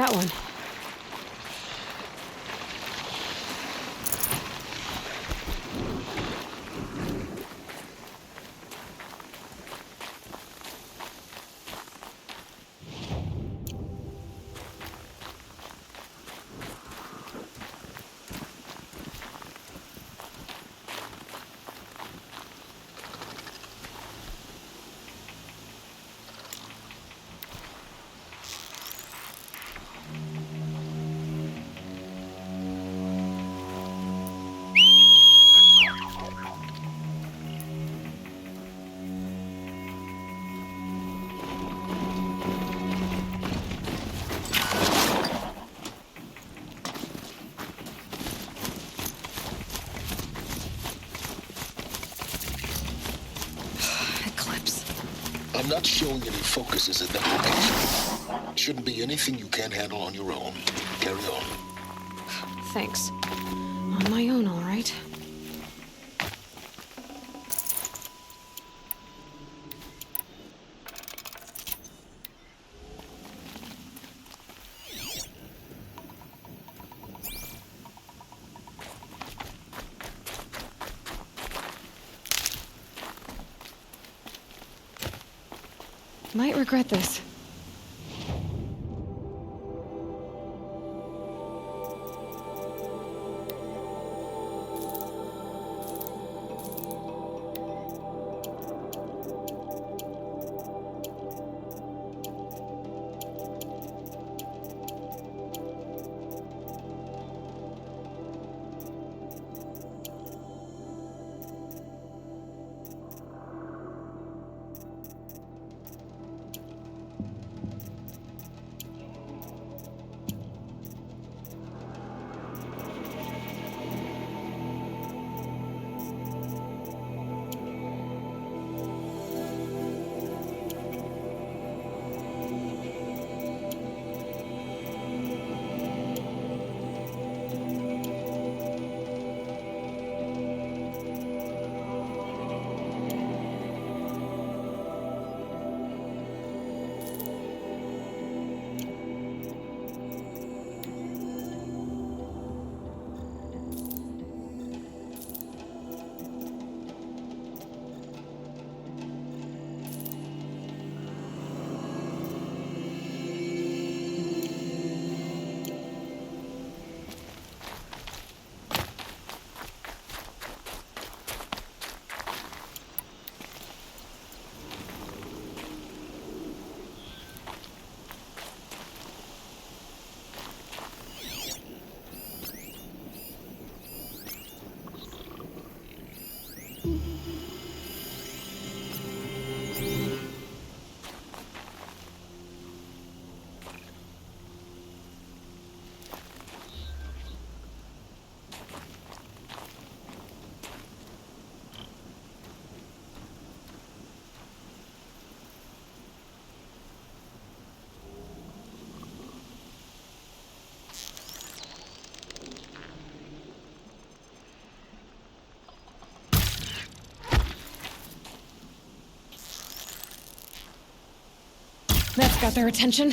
that one. I'm not showing any focuses in that location. Shouldn't be anything you can't handle on your own. Carry on. Thanks. On my own, all right. Might regret this. That's got their attention.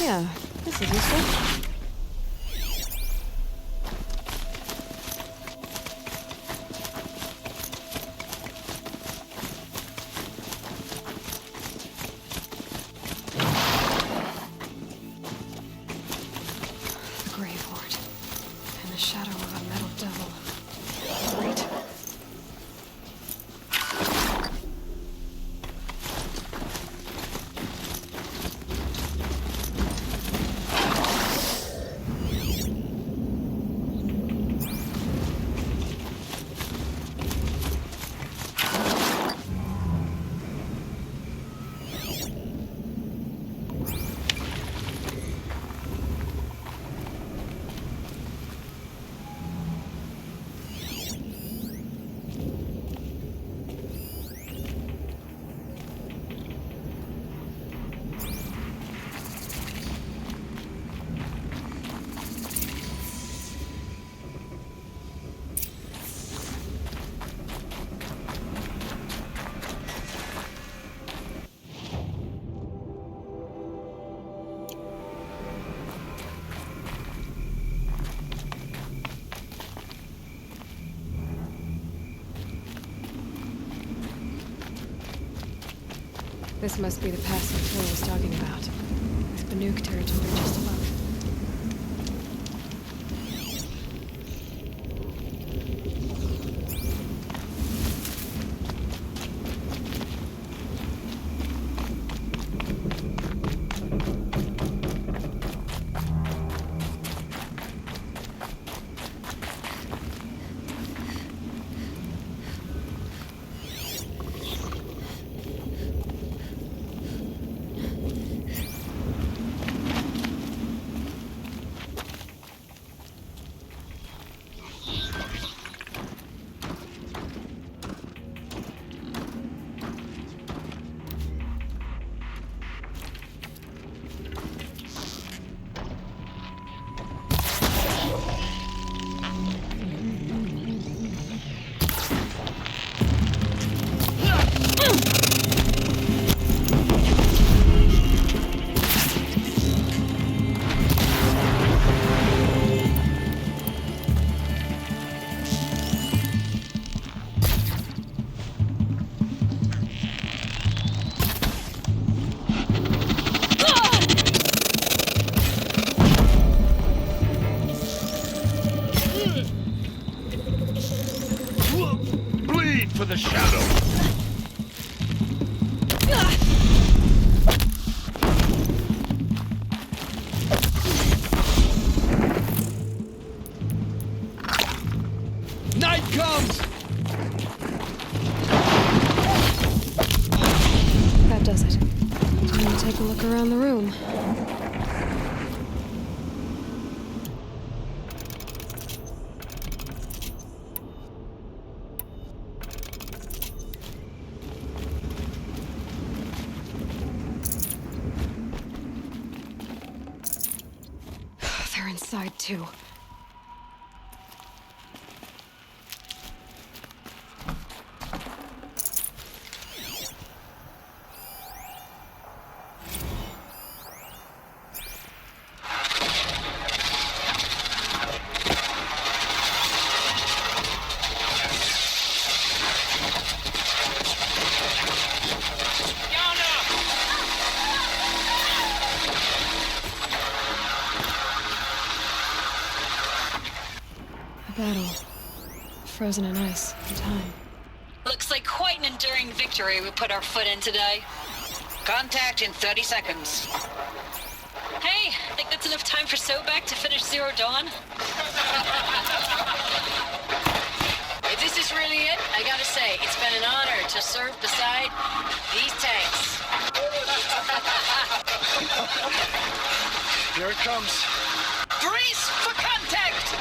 Yeah, this is useful. Shadow of a metal devil. Great. This must be the pass Victoria was talking about, with Banuk territory just above. For the shadow. Night comes. That does it. Time to take a look around the room. They're inside too. A battle. Frozen in ice and time. Looks like quite an enduring victory we put our foot in today. Contact in 30 seconds. Hey, think that's enough time for Sobek to finish Zero Dawn? If this is really it, I gotta say, it's been an honor to serve beside these tanks. Here it comes. Brace for contact!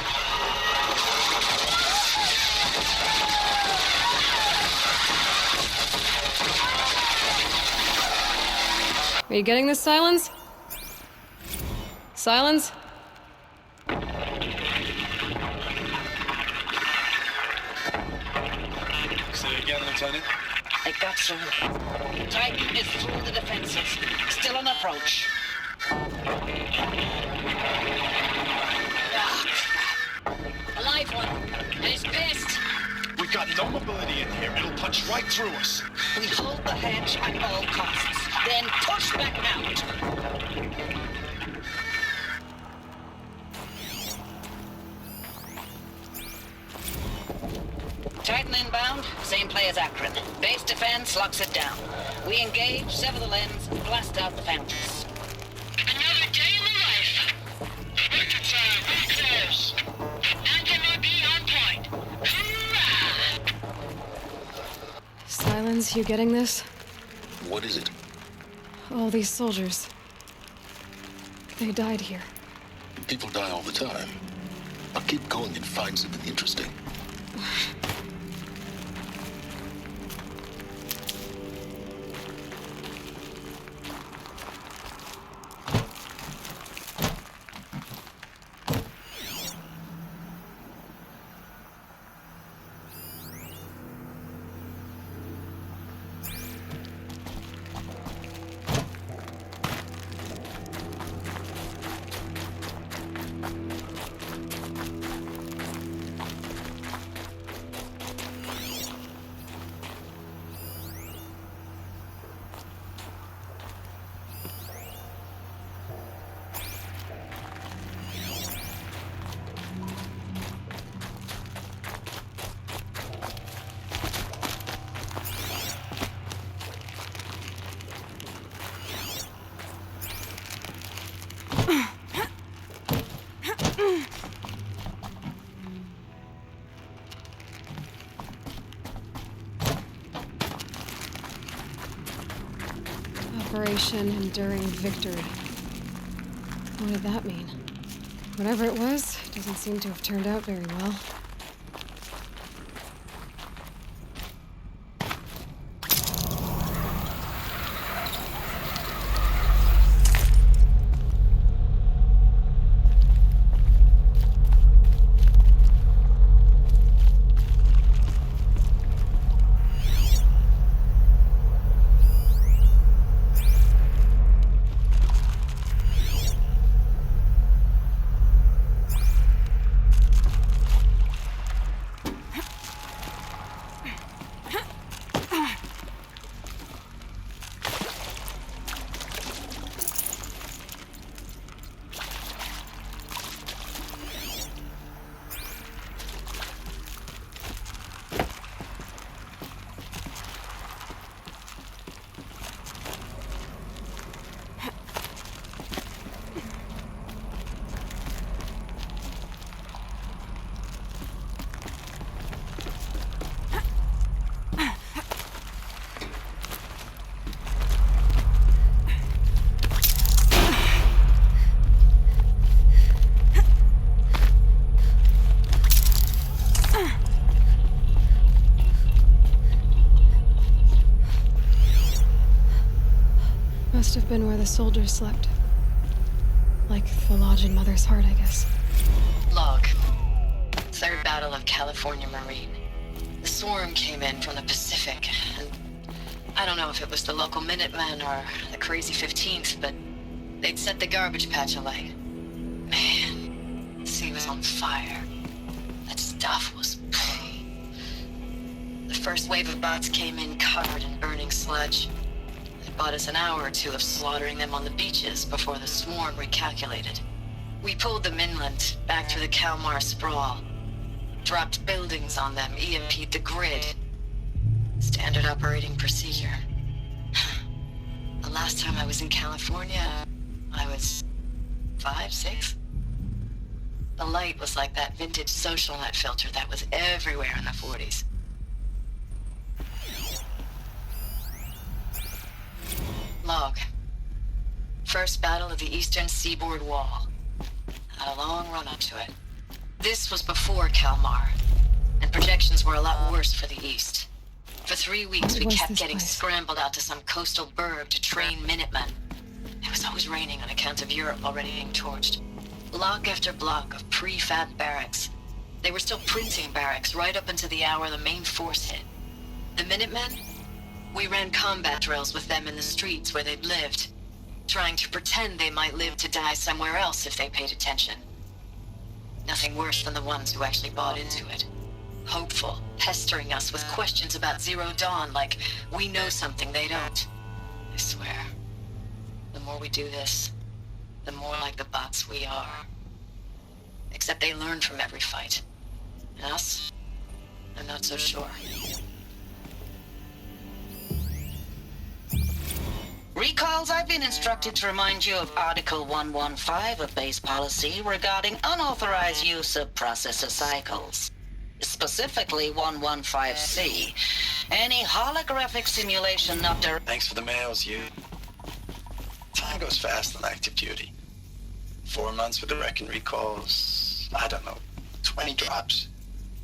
Are you getting this, Silence? Silence? Say it again, Lieutenant. Like that, sir. Titan is through the defenses. Still on approach. A live one. And it's pissed. We've got no mobility in here. It'll punch right through us. We hold the hedge at all costs. Then push back out. play as Akron. Base defense locks it down. We engage, sever the limbs, blast out the foundries. Another day in the life. Spectre time, real close. MB on point. Hoorah! Silence, you getting this? What is it? All these soldiers. They died here. People die all the time. I'll keep going and find something interesting. Operation Enduring Victory. What did that mean? Whatever it was, doesn't seem to have turned out very well. Must have been where the soldiers slept. Like the lodge in Mother's Heart, I guess. Log. Third Battle of California Marine. The swarm came in from the Pacific, and I don't know if it was the local Minutemen or the crazy 15th, but they'd set the garbage patch alight. Man, the sea was on fire. That stuff was... The first wave of bots came in covered in burning sludge. It bought us an hour or two of slaughtering them on the beaches before the swarm recalculated. We pulled them inland, back through the Kalmar sprawl. Dropped buildings on them, EMP'd the grid. Standard operating procedure. The last time I was in California, I was 5, 6? The light was like that vintage social net filter that was everywhere in the 40s. Log. First battle of the eastern seaboard wall. Had a long run up to it. This was before Kalmar, and projections were a lot worse for the east. For 3 weeks, we kept getting scrambled out to some coastal burg to train Minutemen. It was always raining on account of Europe already being torched. Block after block of prefab barracks. They were still printing barracks right up until the hour the main force hit. The Minutemen? We ran combat drills with them in the streets where they'd lived, trying to pretend they might live to die somewhere else if they paid attention. Nothing worse than the ones who actually bought into it. Hopeful, pestering us with questions about Zero Dawn like we know something they don't. I swear, the more we do this, the more like the bots we are. Except they learn from every fight. And us? I'm not so sure. Recalls, I've been instructed to remind you of Article 115 of base policy regarding unauthorized use of processor cycles. Specifically 115C. Any holographic simulation not direct... Thanks for the mails, you. Time goes fast on active duty. 4 months with the wrecking recalls, I don't know, 20 drops.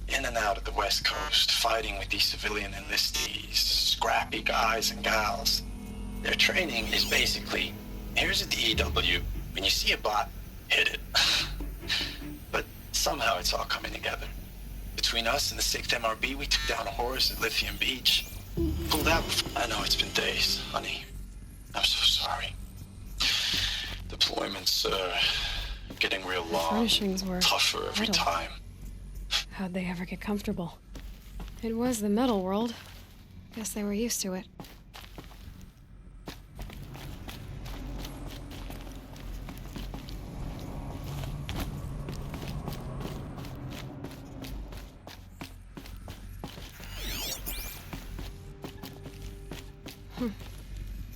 In and out of the West Coast, fighting with these civilian enlistees, scrappy guys and gals. Their training is basically, here's a DEW, when you see a bot, hit it. But somehow it's all coming together. Between us and the 6th MRB, we took down a horse at Lithium Beach. Pulled out before... I know it's been days, honey. I'm so sorry. Deployments, getting real long. Furnishings were tougher every metal. time. How'd they ever get comfortable? It was the metal world. Guess they were used to it.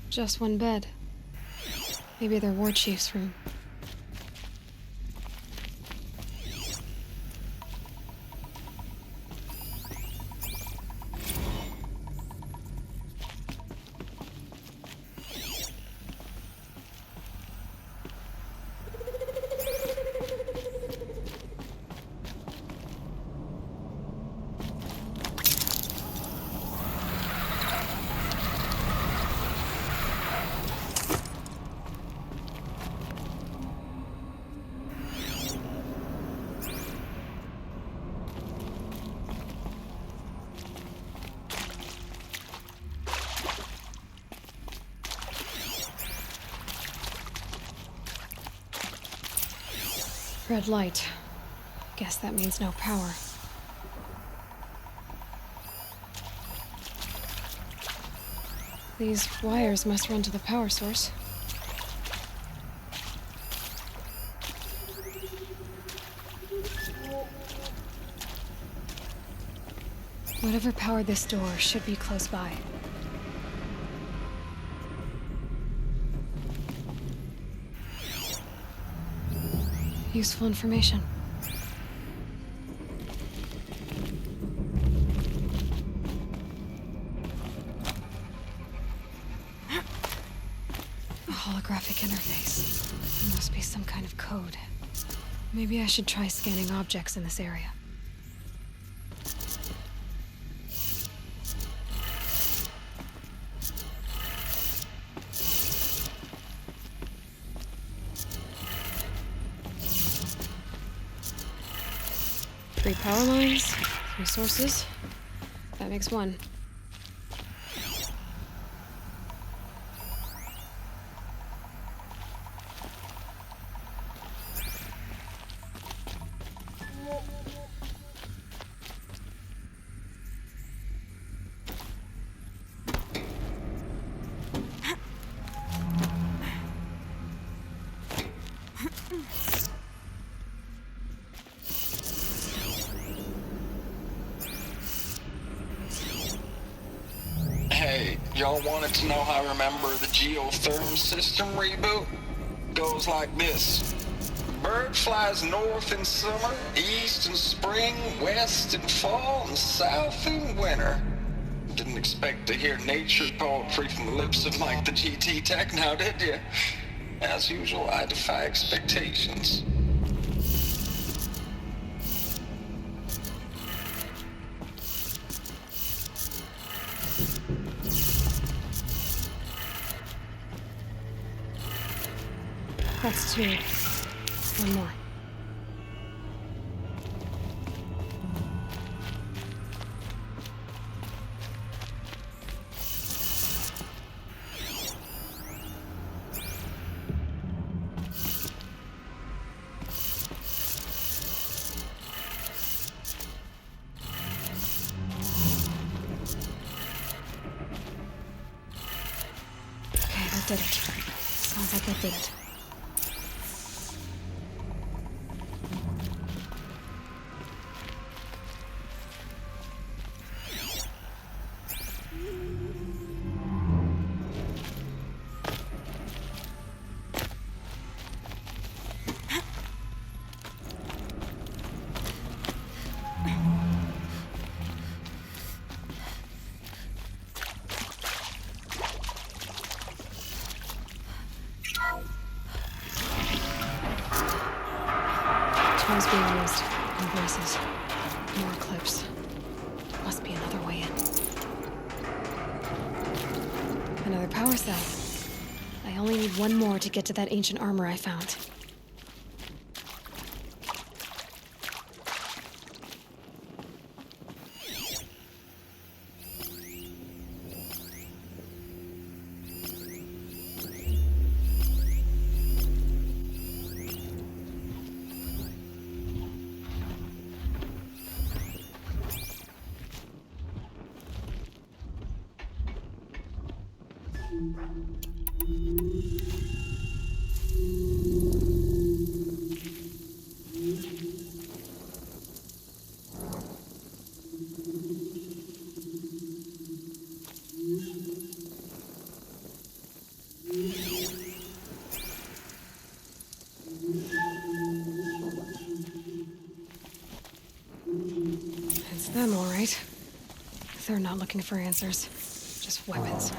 Just one bed. Maybe their war chief's room. Red light. Guess that means no power. These wires must run to the power source. Whatever powered this door should be close by. Useful information. A holographic interface. Must be some kind of code. Maybe I should try scanning objects in this area. Three power lines, 3 sources. That makes 1. Hey, y'all wanted to know how I remember the geotherm system reboot? Goes like this. Bird flies north in summer, east in spring, west in fall, and south in winter. Didn't expect to hear nature poetry from the lips of Mike the GT Tech now, did you? As usual, I defy expectations. That's 2. 1 more. Okay, that did it. Sounds like that did it. Tools being used. And voices. More clips. Must be another way in. Another power cell. I only need one more to get to that ancient armor I found. It's them, all right. They're not looking for answers, just weapons.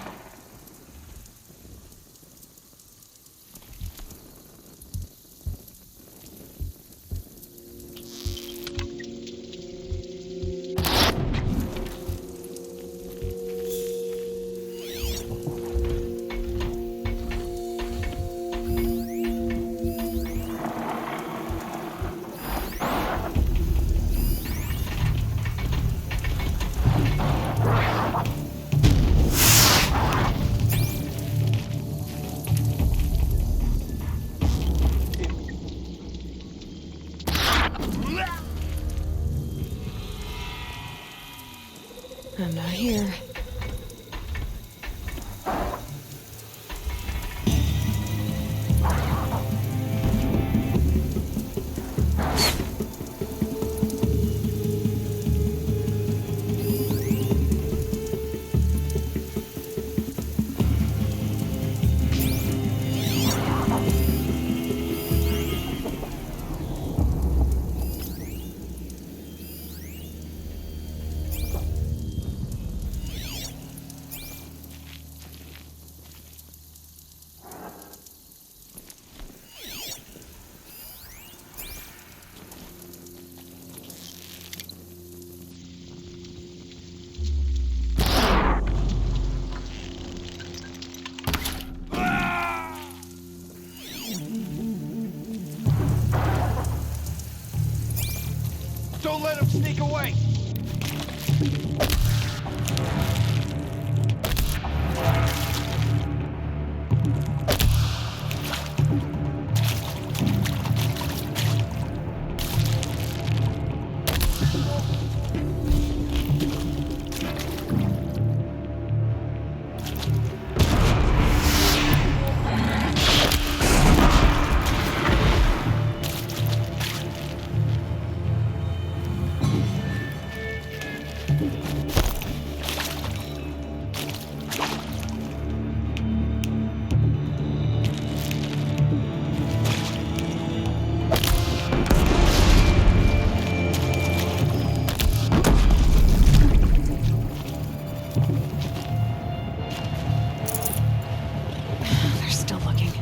I'm not here. Don't let him sneak away! They're still looking.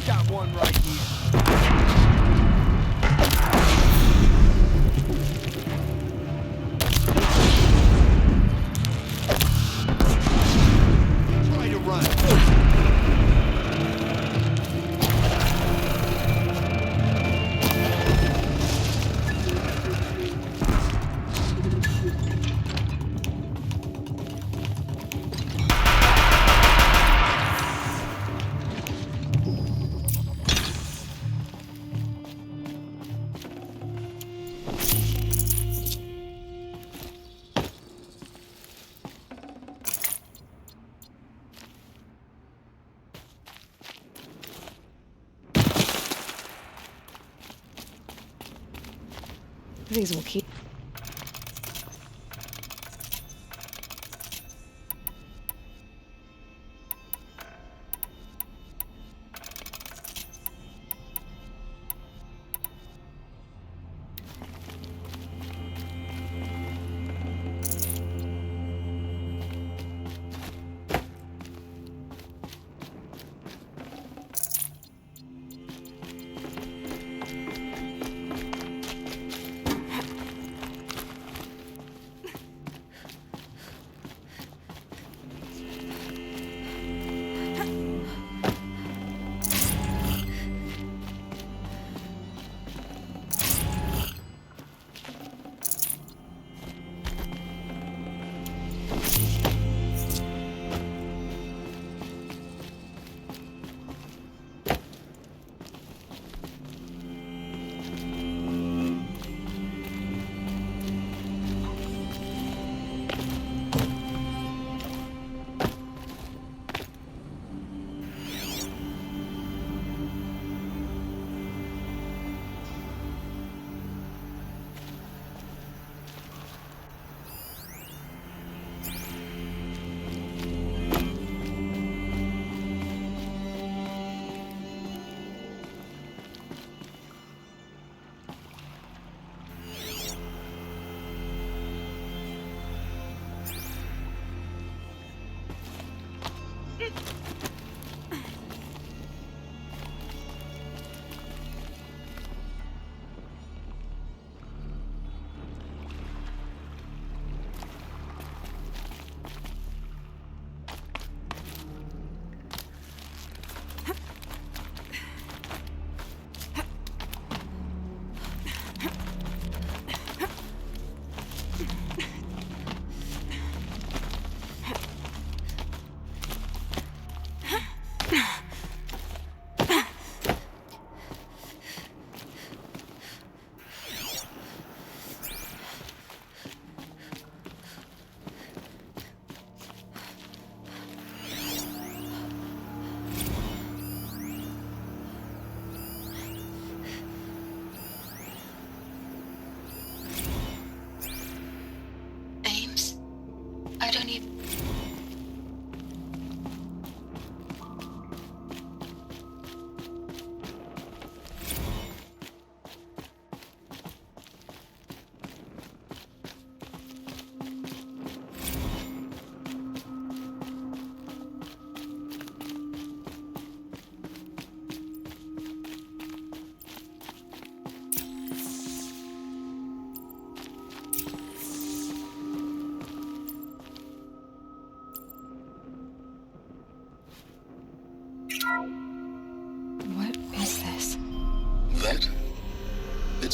Got one right here. Try to run. These will keep.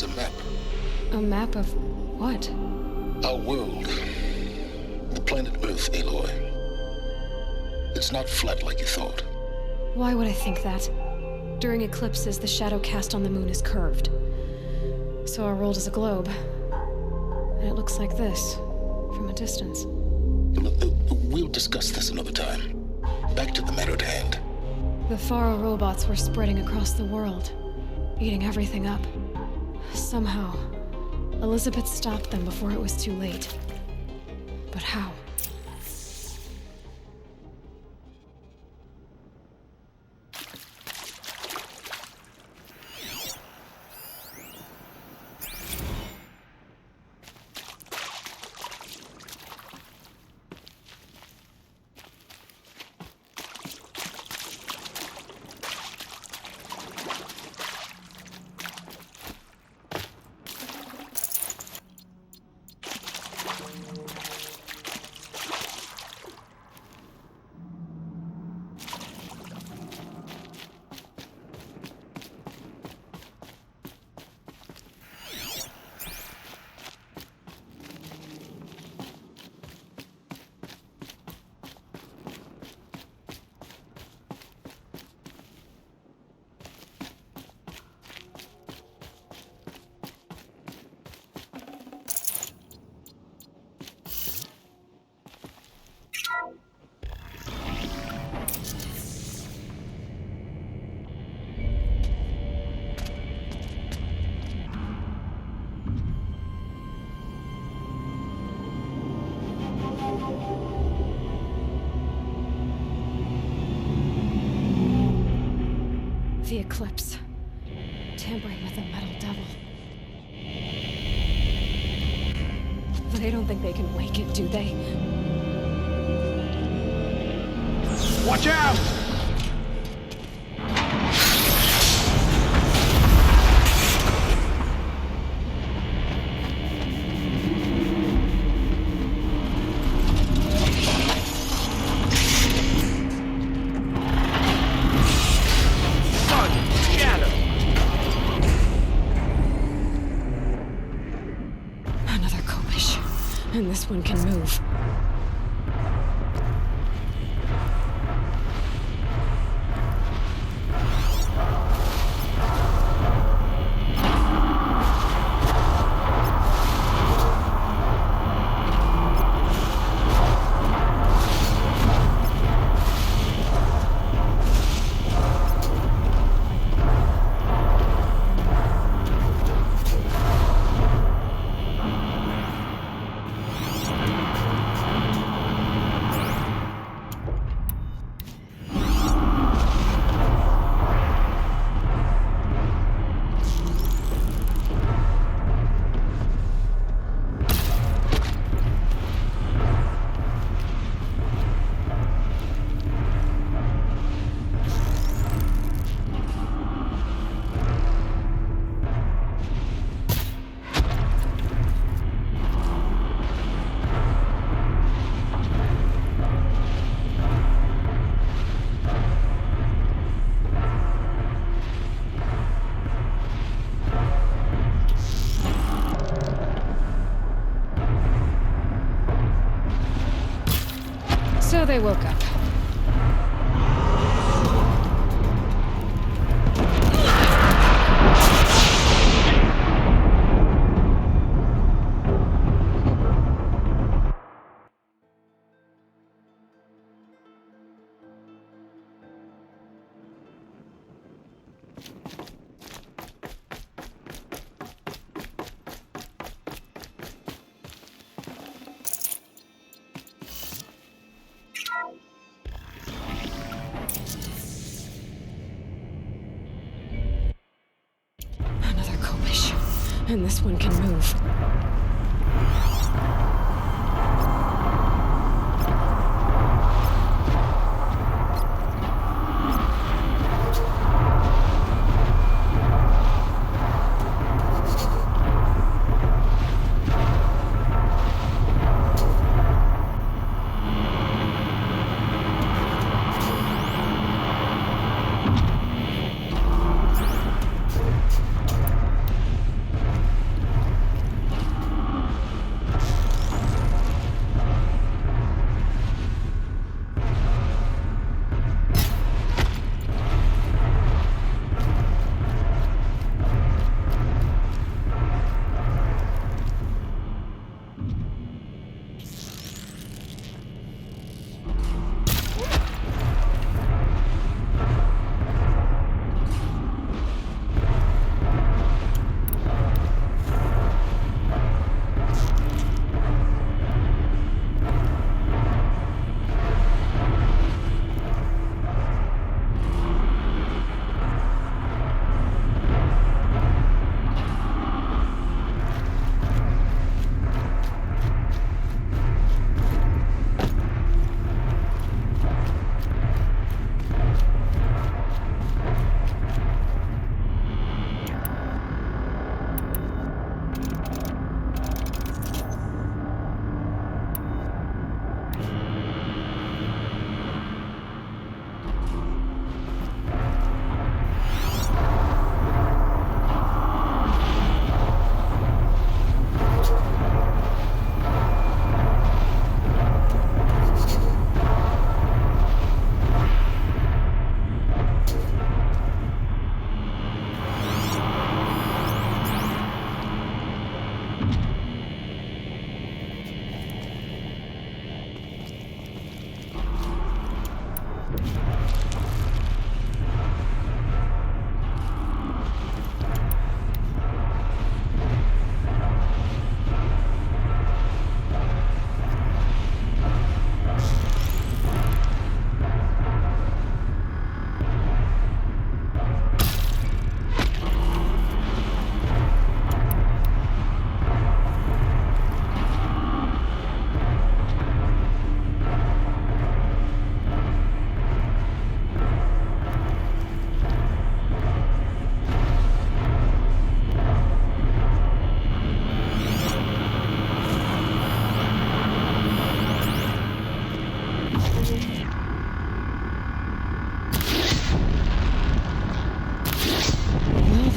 It's a map. A map of what? Our world. The planet Earth, Aloy. It's not flat like you thought. Why would I think that? During eclipses, the shadow cast on the moon is curved. So our world is a globe. And it looks like this, from a distance. We'll discuss this another time. Back to the matter at hand. The Faro robots were spreading across the world, eating everything up. Somehow, Elizabeth stopped them before it was too late. But how? The eclipse. Tampering with the metal devil. They don't think they can wake it, do they? Watch out! Another Kopish. And this one can move. So they woke up. Another Kopish. And this one can move.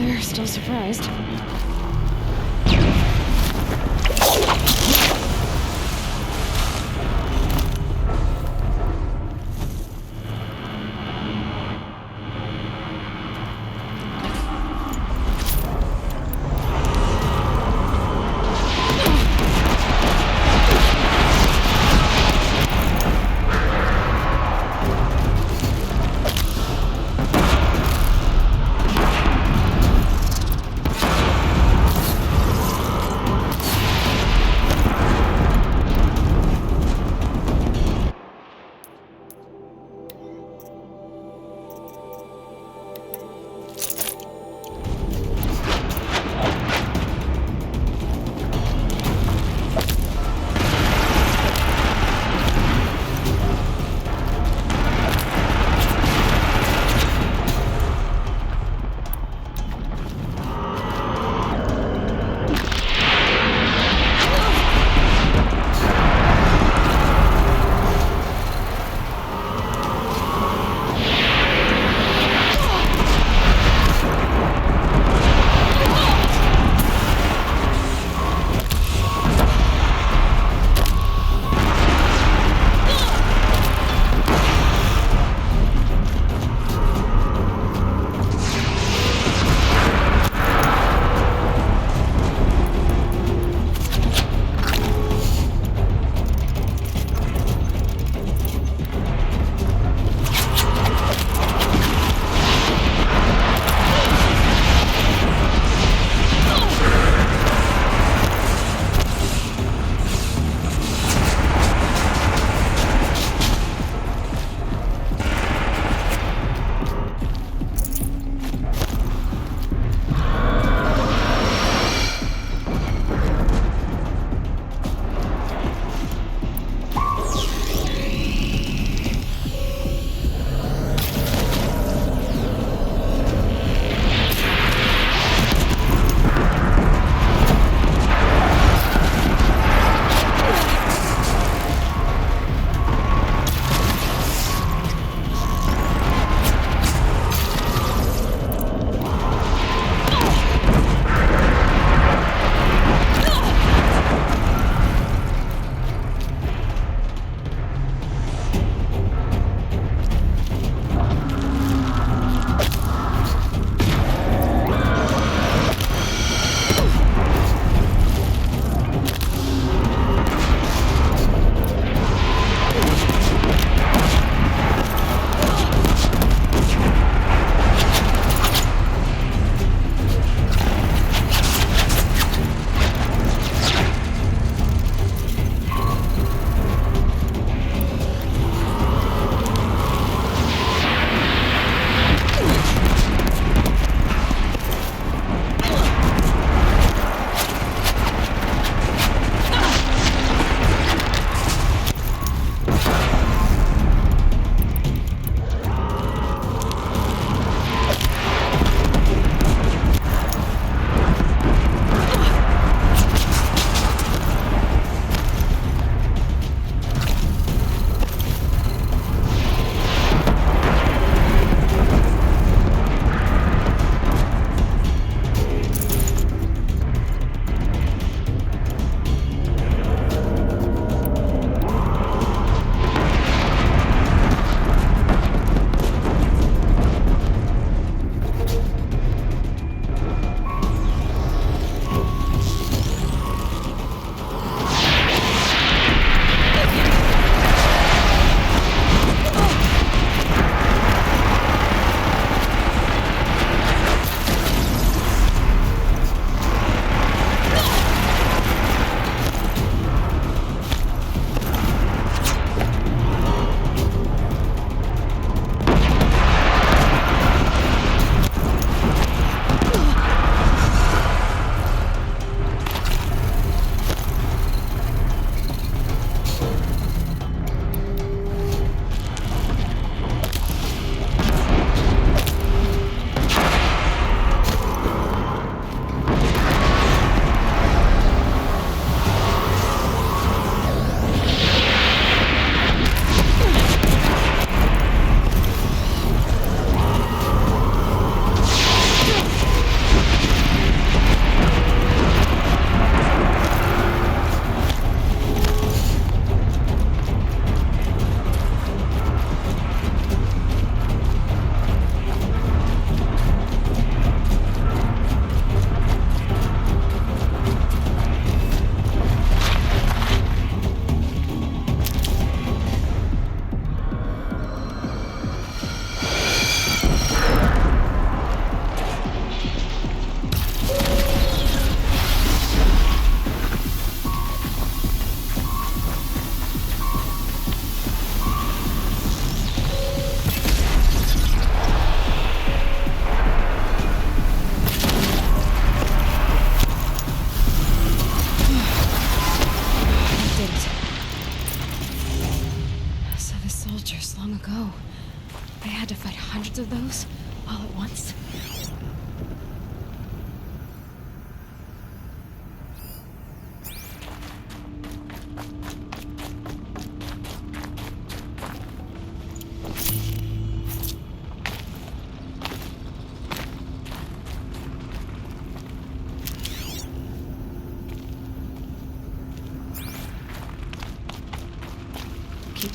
they're still surprised.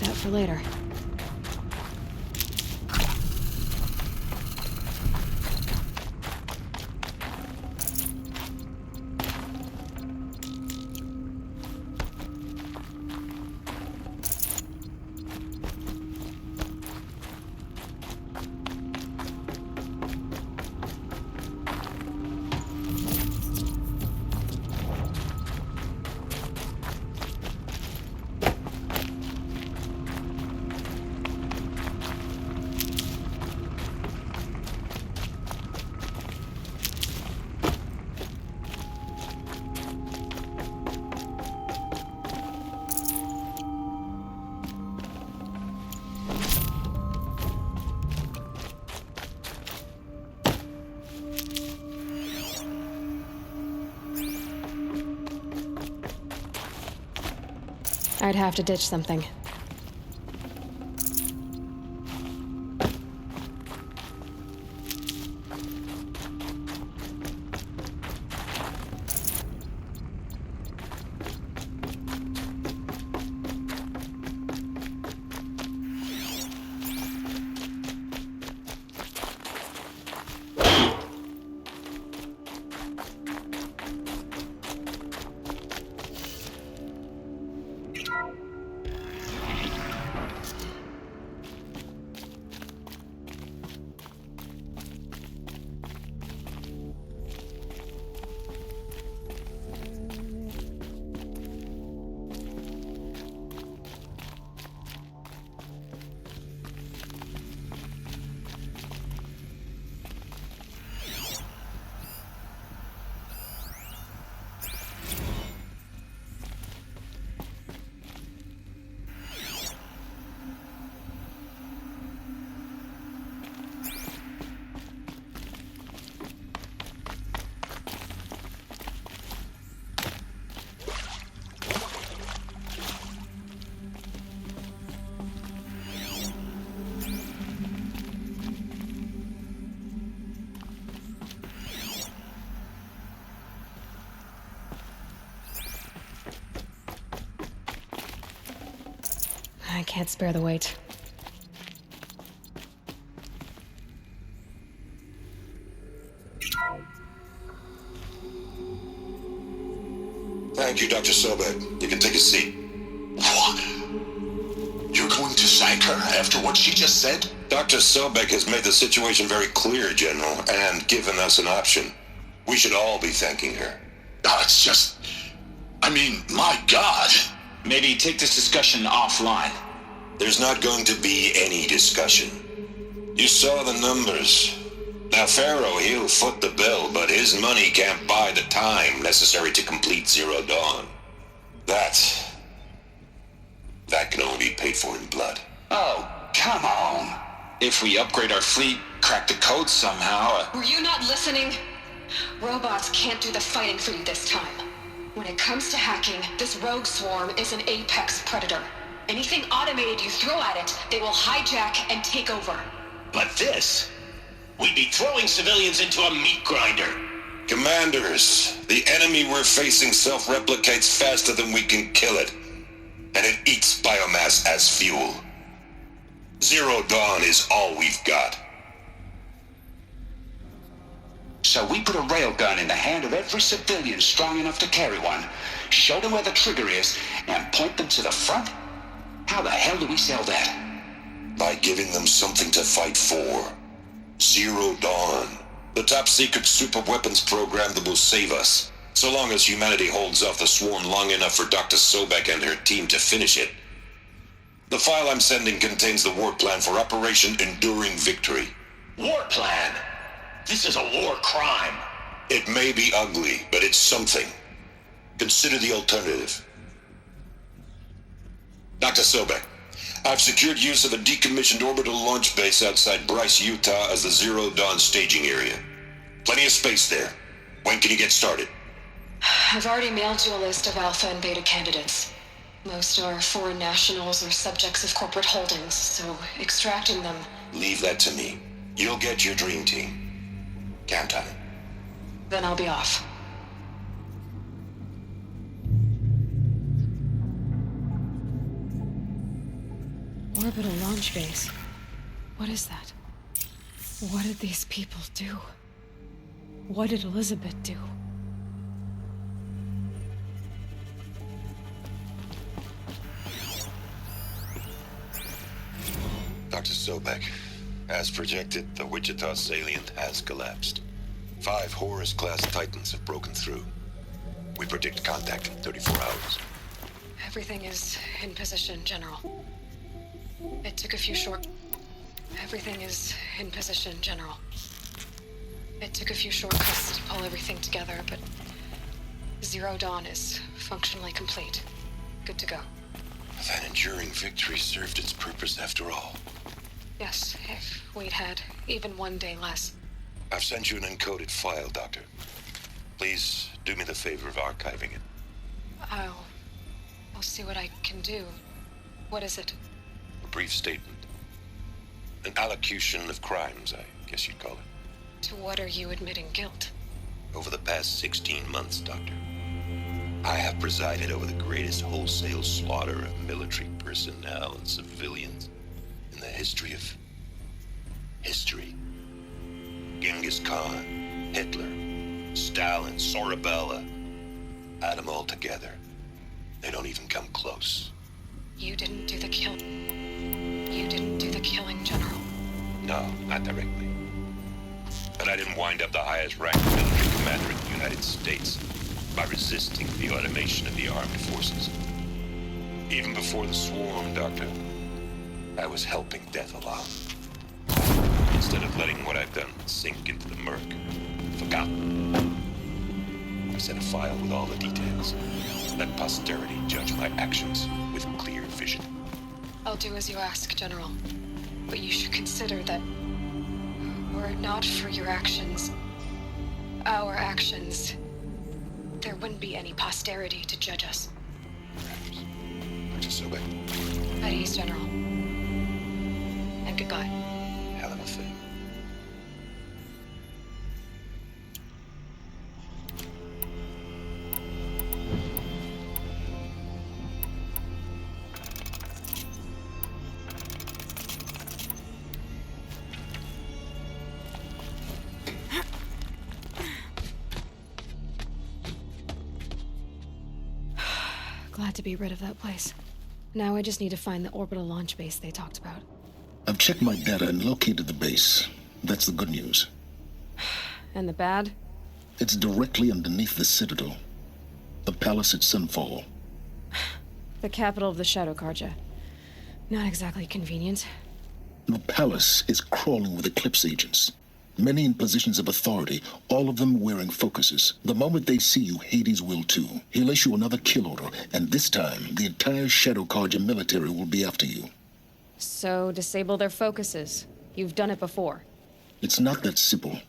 that for later. I'd have to ditch something. I can't spare the weight. Thank you, Dr. Sobek. You can take a seat. What? You're going to thank her after what she just said? Dr. Sobek has made the situation very clear, General, and given us an option. We should all be thanking her. Oh, it's just... I mean, my God. Maybe take this discussion offline. There's not going to be any discussion. You saw the numbers. Now, Pharaoh, he'll foot the bill, but his money can't buy the time necessary to complete Zero Dawn. That can only be paid for in blood. Oh, come on. If we upgrade our fleet, crack the code somehow... Were you not listening? Robots can't do the fighting for you this time. When it comes to hacking, this rogue swarm is an apex predator. Anything automated you throw at it, they will hijack and take over. But this... We'd be throwing civilians into a meat grinder. Commanders, the enemy we're facing self-replicates faster than we can kill it. And it eats biomass as fuel. Zero Dawn is all we've got. So we put a railgun in the hand of every civilian strong enough to carry one, show them where the trigger is, and point them to the front? How the hell do we sell that? By giving them something to fight for. Zero Dawn. The top-secret superweapons program that will save us. So long as humanity holds off the swarm long enough for Dr. Sobek and her team to finish it. The file I'm sending contains the war plan for Operation Enduring Victory. War plan? This is a war crime. It may be ugly, but it's something. Consider the alternative. Dr. Sobek, I've secured use of a decommissioned orbital launch base outside Bryce, Utah as the Zero Dawn staging area. Plenty of space there. When can you get started? I've already mailed you a list of alpha and beta candidates. Most are foreign nationals or subjects of corporate holdings, so extracting them... Leave that to me. You'll get your dream team. Count on it. Then I'll be off. orbital launch base. What is that? What did these people do? What did Elizabeth do? Dr. Sobek, as projected, the Wichita salient has collapsed. 5 Horus-class Titans have broken through. We predict contact in 34 hours. Everything is in position, General. It took a few short... Everything is in position, General. It took a few shortcuts to pull everything together, but... Zero Dawn is functionally complete. Good to go. That enduring victory served its purpose after all. Yes, if we'd had even one day less. I've sent you an encoded file, Doctor. Please do me the favor of archiving it. I'll see what I can do. What is it? A brief statement. An allocution of crimes, I guess you'd call it. To what are you admitting guilt? Over the past 16 months, Doctor, I have presided over the greatest wholesale slaughter of military personnel and civilians in the history of... history. Genghis Khan, Hitler, Stalin, Sorabella. Add them all together. They don't even come close. You didn't do the You didn't do the killing, General. No, not directly. But I didn't wind up the highest ranked military commander in the United States by resisting the automation of the armed forces. Even before the swarm, Doctor, I was helping death along. Instead of letting what I've done sink into the murk, forgotten. I sent a file with all the details. Let posterity judge my actions with clear vision. I'll do as you ask, General. But you should consider that were it not for your actions, our actions, there wouldn't be any posterity to judge us. Perhaps. Dr. Sobek. At ease, General. And goodbye. Hell of a thing. Glad to be rid of that place. Now I just need to find the orbital launch base they talked about. I've checked my data and located the base. That's the good news. And the bad? It's directly underneath the Citadel. The palace at Sunfall. The capital of the Shadow Carja. Not exactly convenient. The palace is crawling with Eclipse agents. Many in positions of authority, all of them wearing focuses. The moment they see you, Hades will too. He'll issue another kill order, and this time, the entire Shadow Carja military will be after you. So, disable their focuses. You've done it before. It's not that simple.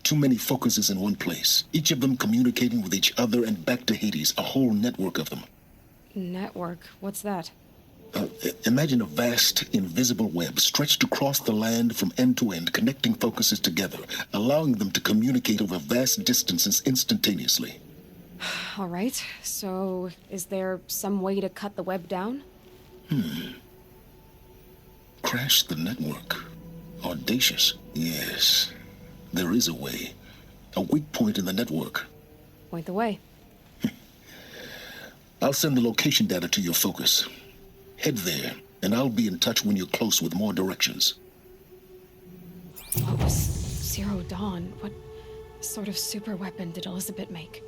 Too many focuses in one place, each of them communicating with each other and back to Hades, a whole network of them. Network? What's that? Imagine a vast, invisible web stretched across the land from end to end, connecting focuses together, allowing them to communicate over vast distances instantaneously. All right, so is there some way to cut the web down? Crash the network. Audacious. Yes, there is a way. A weak point in the network. Point the way. I'll send the location data to your focus. Head there, and I'll be in touch when you're close with more directions. What was Zero Dawn? What sort of super weapon did Elizabeth make?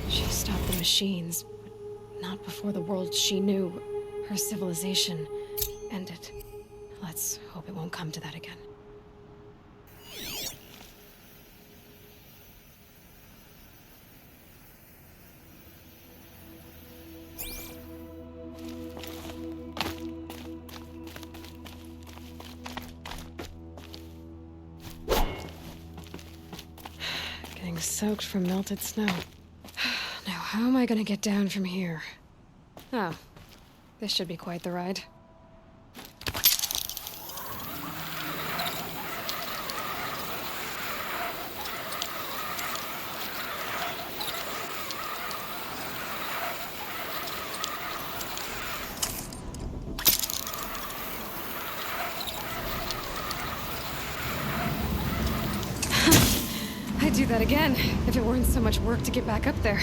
She stopped the machines, but not before the world she knew, her civilization, ended. Let's hope it won't come to that again. Getting soaked from melted snow. Now, how am I gonna get down from here? Oh, this should be quite the ride. do that again, if it weren't so much work to get back up there.